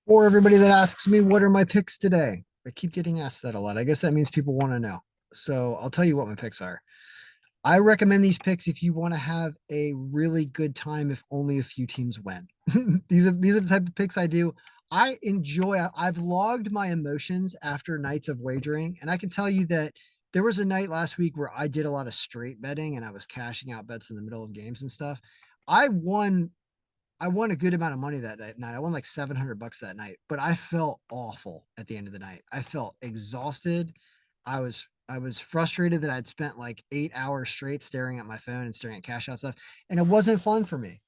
Or everybody that asks me, what are my picks today? I keep getting asked that a lot. I guess that means people want to know. So I'll tell you what my picks are. I recommend these picks if you want to have a really good time, if only a few teams win. These are the type of picks I do. I enjoy. I've logged my emotions after nights of wagering, and I can tell you that there was a night last week where I did a lot of straight betting and I was cashing out bets in the middle of games and stuff. I won I won a good amount of money that night. I won like $700 that night, but I felt awful at the end of the night. I felt exhausted. I was frustrated that I'd spent like 8 hours straight staring at my phone and staring at cash out stuff, and it wasn't fun for me.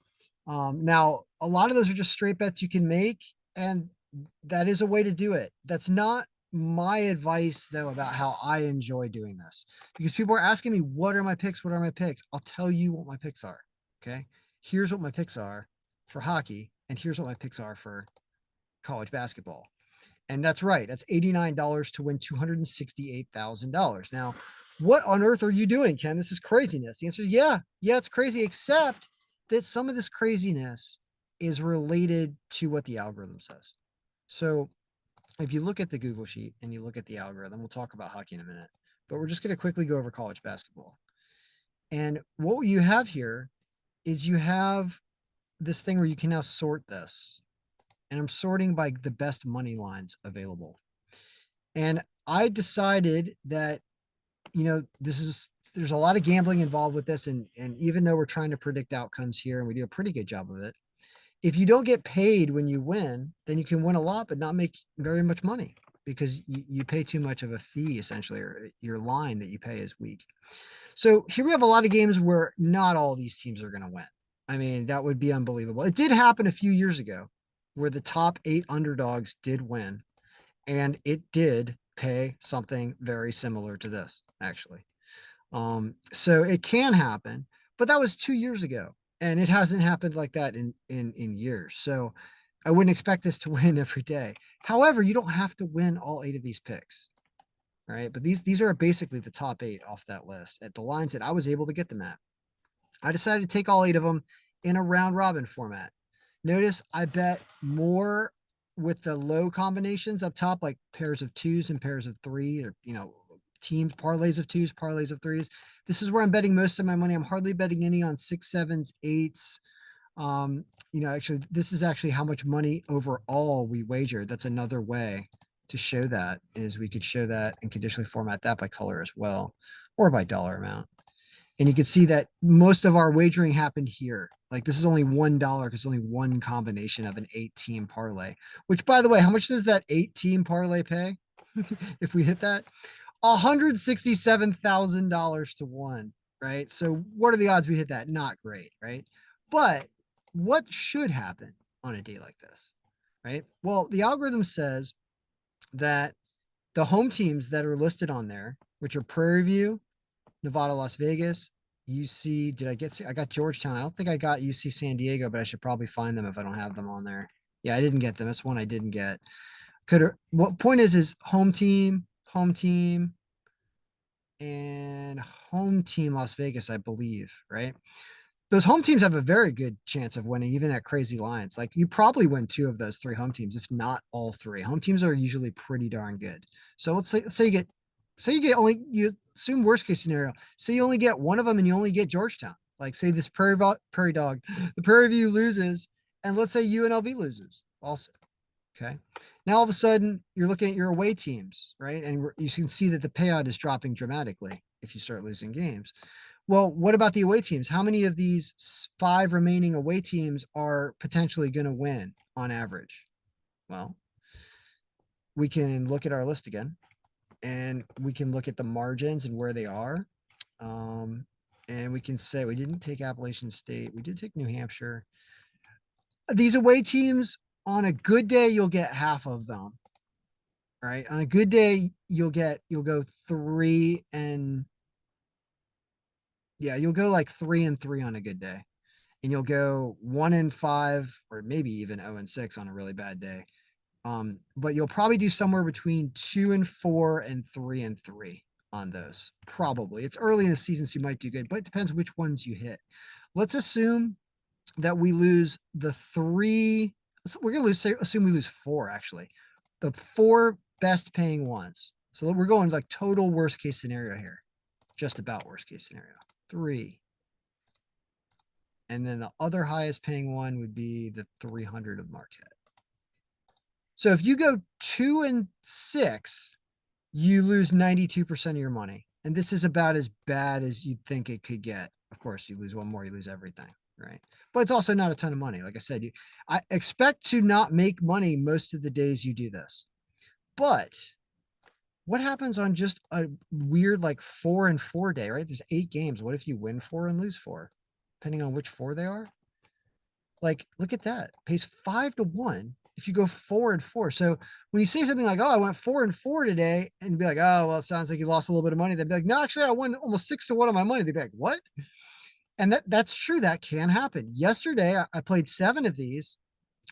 Now a lot of those are just straight bets you can make, and that is a way to do it. That's not my advice though about how I enjoy doing this, because people are asking me, what are my picks? What are my picks? I'll tell you what my picks are. Okay. Here's what my picks are for hockey, and here's what my picks are for college basketball. And that's right. That's $89 to win $268,000. Now, what on earth are you doing, Ken? This is craziness. The answer is yeah, it's crazy, except that some of this craziness is related to what the algorithm says. So if you look at the Google sheet and you look at the algorithm, we'll talk about hockey in a minute, but we're just going to quickly go over college basketball. And what you have here is you have this thing where you can now sort this. And I'm sorting by the best money lines available. And I decided that, there's a lot of gambling involved with this. And even though we're trying to predict outcomes here and we do a pretty good job of it, if you don't get paid when you win, then you can win a lot, but not make very much money because you pay too much of a fee, essentially, or your line that you pay is weak. So here we have a lot of games where not all these teams are going to win. I mean, that would be unbelievable. It did happen a few years ago where the top 8 underdogs did win, and it did pay something very similar to this, actually. So it can happen, but that was 2 years ago, and it hasn't happened like that in years. So I wouldn't expect this to win every day. However, you don't have to win all 8 of these picks, right? But these are basically the top 8 off that list at the lines that I was able to get them at. I decided to take all 8 of them in a round robin format. Notice I bet more with the low combinations up top, like pairs of twos and pairs of three, or, teams, parlays of twos, parlays of threes. This is where I'm betting most of my money. I'm hardly betting any on six, sevens, eights. Actually, this is actually how much money overall we wager. That's another way to show that, is we could show that and conditionally format that by color as well, or by dollar amount. And you can see that most of our wagering happened here. Like, this is only $1 because only one combination of an 8-team parlay, which, by the way, how much does that 8-team parlay pay? If we hit that, $167,000 to 1, right? So what are the odds we hit that? Not great, right? But what should happen on a day like this, right? Well, the algorithm says that the home teams that are listed on there, which are Prairie View, Nevada, Las Vegas, UC. I got Georgetown. I don't think I got UC San Diego, but I should probably find them if I don't have them on there. Yeah, I didn't get them. That's one I didn't get. What point is home team, and home team Las Vegas, I believe, right? Those home teams have a very good chance of winning, even at crazy lines. Like, you probably win 2 of those 3 home teams, if not all 3. Home teams are usually pretty darn good. So let's say you assume worst case scenario. Say you only get one of them and you only get Georgetown. Like, say this Prairie Dog, the Prairie View loses, and let's say UNLV loses also. Okay. Now all of a sudden you're looking at your away teams, right? And you can see that the payout is dropping dramatically if you start losing games. Well, what about the away teams? How many of these 5 remaining away teams are potentially going to win on average? Well, we can look at our list again, and we can look at the margins and where they are. And we can say we didn't take Appalachian State. We did take New Hampshire. These away teams, on a good day, you'll get half of them, right? On a good day, you'll go 3 and yeah, you'll go like 3 and 3 on a good day. And you'll go 1 and 5, or maybe even 0 and 6 on a really bad day. But you'll probably do somewhere between 2 and 4 and 3 and 3 on those. Probably. It's early in the season, so you might do good, but it depends which ones you hit. Let's assume that we lose the 3. we're gonna lose. Assume we lose four. Actually, the four best paying ones. So we're going like total worst case scenario here, just about worst case scenario. 3, and then the other highest paying one would be the 300 of Marquette. So if you go 2 and 6, you lose 92% of your money. And this is about as bad as you'd think it could get. Of course, you lose one more, you lose everything, right? But it's also not a ton of money. Like I said, I expect to not make money most of the days you do this. But what happens on just a weird like 4 and 4 day, right? There's 8 games. What if you win 4 and lose 4? Depending on which 4 they are. Like, look at that. Pays 5 to 1 if you go 4 and 4. So when you say something like, "Oh, I went 4 and 4 today," and be like, "Oh, well, it sounds like you lost a little bit of money," they'd be like, "No, actually, I won almost 6 to 1 on my money." They'd be like, "What?" And that's true. That can happen. Yesterday, I played 7 of these,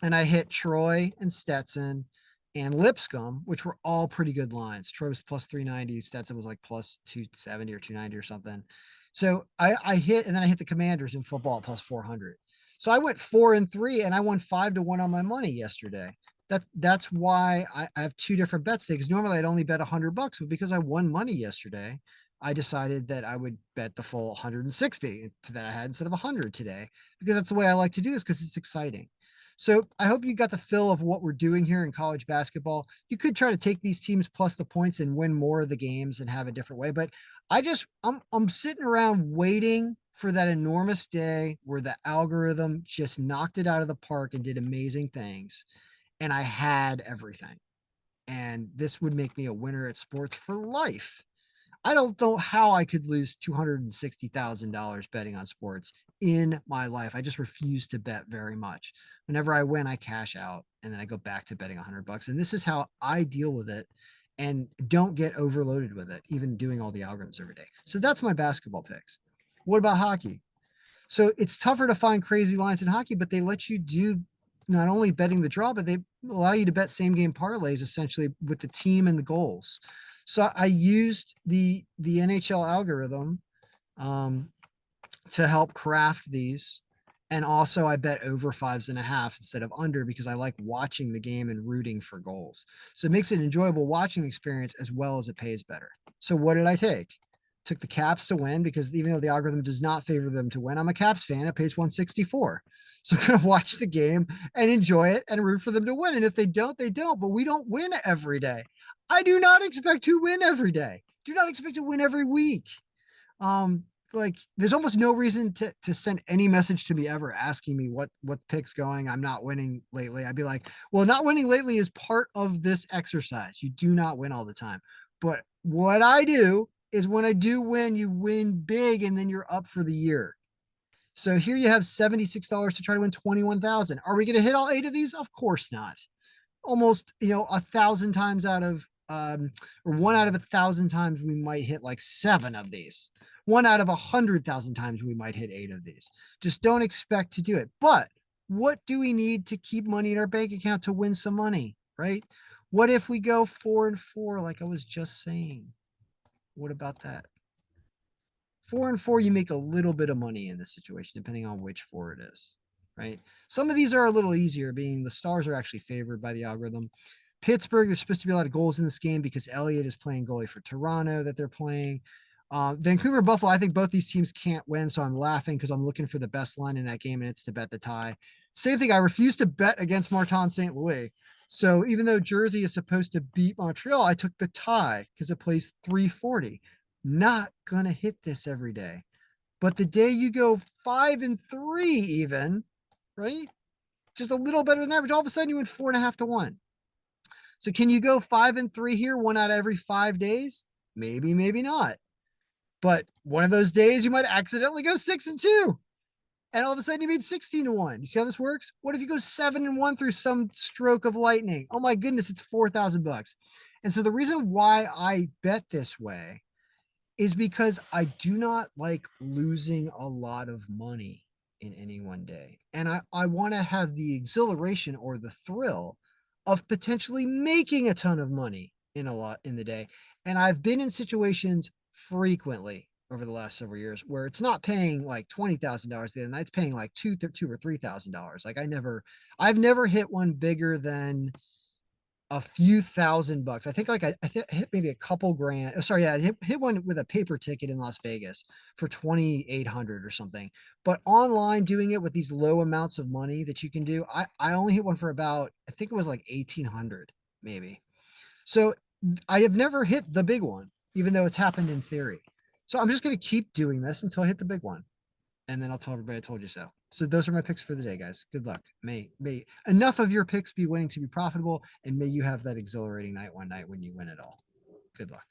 and I hit Troy and Stetson and Lipscomb, which were all pretty good lines. Troy was plus 390, Stetson was like plus 270 or 290 or something. So I hit, and then I hit the Commanders in football at plus 400. So I went 4 and 3, and I won 5 to 1 on my money yesterday. That's why I have 2 different bets today. Because normally I'd only bet $100, but because I won money yesterday, I decided that I would bet the full 160 that I had instead of 100 today, because that's the way I like to do this, because it's exciting. So I hope you got the feel of what we're doing here in college basketball. You could try to take these teams plus the points and win more of the games and have a different way. But I'm sitting around waiting for that enormous day where the algorithm just knocked it out of the park and did amazing things. And I had everything. And this would make me a winner at sports for life. I don't know how I could lose $260,000 betting on sports in my life. I just refuse to bet very much. Whenever I win, I cash out and then I go back to betting $100. And this is how I deal with it and don't get overloaded with it, even doing all the algorithms every day. So that's my basketball picks. What about hockey? So it's tougher to find crazy lines in hockey, but they let you do not only betting the draw, but they allow you to bet same game parlays essentially with the team and the goals. So I used the NHL algorithm to help craft these. And also I bet over 5.5 instead of under, because I like watching the game and rooting for goals. So it makes it an enjoyable watching experience as well as it pays better. So what did I take? Took the Caps to win, because even though the algorithm does not favor them to win, I'm a Caps fan. It pays 164. So I'm going to watch the game and enjoy it and root for them to win. And if they don't, they don't. But we don't win every day. I do not expect to win every day. Do not expect to win every week. Like there's almost no reason to send any message to me ever asking me what pick's going. I'm not winning lately. I'd be like, well, not winning lately is part of this exercise. You do not win all the time. But what I do is when I do win, you win big, and then you're up for the year. So here you have $76 to try to win 21,000. Are we going to hit all 8 of these? Of course not. Almost, 1,000 times out of or 1 out of 1,000 times we might hit like 7 of these. 1 out of 100,000 times we might hit 8 of these. Just don't expect to do it. But what do we need to keep money in our bank account to win some money, right? What if we go 4 and 4, like I was just saying? What about that? 4 and 4, you make a little bit of money in this situation, depending on which 4 it is, right? Some of these are a little easier, being the Stars are actually favored by the algorithm. Pittsburgh, there's supposed to be a lot of goals in this game because Elliott is playing goalie for Toronto that they're playing. Vancouver, Buffalo, I think both these teams can't win, so I'm laughing because I'm looking for the best line in that game, and it's to bet the tie. Same thing, I refuse to bet against Martin St. Louis. So even though Jersey is supposed to beat Montreal, I took the tie because it plays 340. Not gonna hit this every day. But the day you go 5 and 3, even, right? Just a little better than average, all of a sudden you win 4.5 to 1. So can you go 5 and 3 here, 1 out of every 5 days? Maybe, maybe not. But one of those days you might accidentally go 6 and 2. And all of a sudden you made 16 to 1. You see how this works? What if you go 7 and 1 through some stroke of lightning? Oh my goodness, it's $4,000. And so the reason why I bet this way is because I do not like losing a lot of money in any one day. And I want to have the exhilaration or the thrill of potentially making a ton of money in the day. And I've been in situations frequently over the last several years where it's not paying like $20,000 the other night, it's paying like two or $3,000. Like I've never hit one bigger than a few $1,000. I think like I hit maybe a couple grand. Oh, sorry, yeah, I hit one with a paper ticket in Las Vegas for 2,800 or something. But online doing it with these low amounts of money that you can do, I only hit one for about, I think it was like 1,800 maybe. So I have never hit the big one, even though it's happened in theory. So I'm just going to keep doing this until I hit the big one. And then I'll tell everybody I told you so. So those are my picks for the day, guys. Good luck. May enough of your picks be winning to be profitable, and may you have that exhilarating night one night when you win it all. Good luck.